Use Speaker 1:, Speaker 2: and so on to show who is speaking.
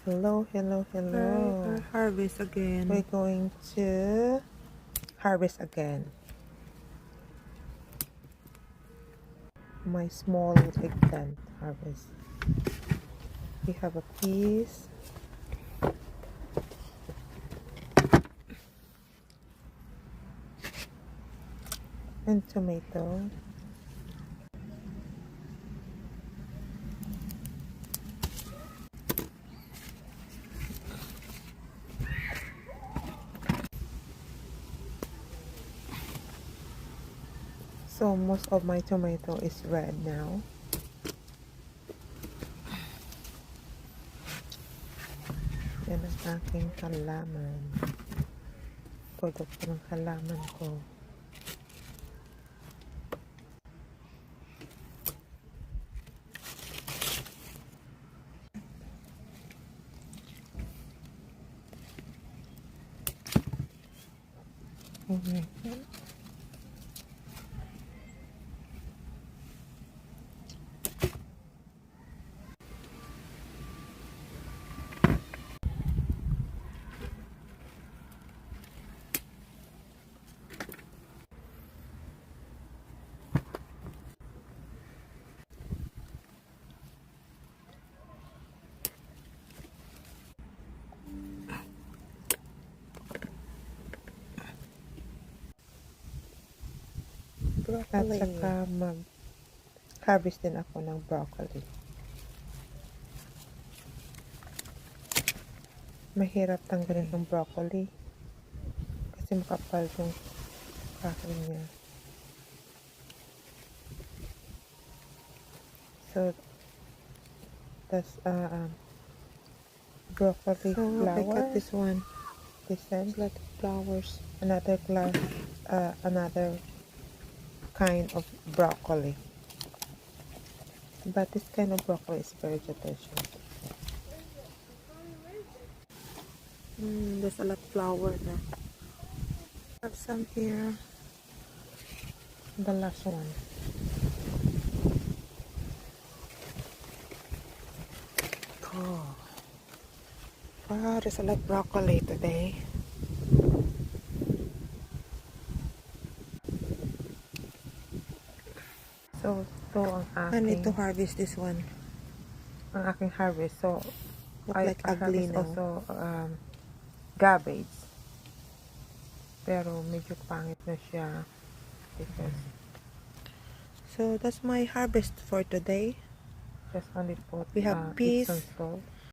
Speaker 1: Hello.
Speaker 2: Harvest again.
Speaker 1: We're going to harvest again. My small eggplant harvest. We have a piece. And tomato. So most of my tomato is red now. Yan ang aking halaman. Produkto ng halaman ko. Okay. At saka mag-harvest din ako ng broccoli. Mahirap tanggalin ng broccoli kasi makapal yung kahoy niya. So, that's broccoli flower.
Speaker 2: I got this one.
Speaker 1: This one.
Speaker 2: It's like flowers.
Speaker 1: Another kind of broccoli. But this kind of broccoli is very vegetation.
Speaker 2: There's a lot of flower now. Have some here.
Speaker 1: The last one.
Speaker 2: Oh. Wow, there's a lot of broccoli today.
Speaker 1: So ang
Speaker 2: I need to harvest this one.
Speaker 1: Ang aking harvest. So,
Speaker 2: Look like ugly now.
Speaker 1: also cabbage. Pero medyo pangit na siya because
Speaker 2: So that's my harvest for today.
Speaker 1: just only put
Speaker 2: We have peas.
Speaker 1: Epsom salt.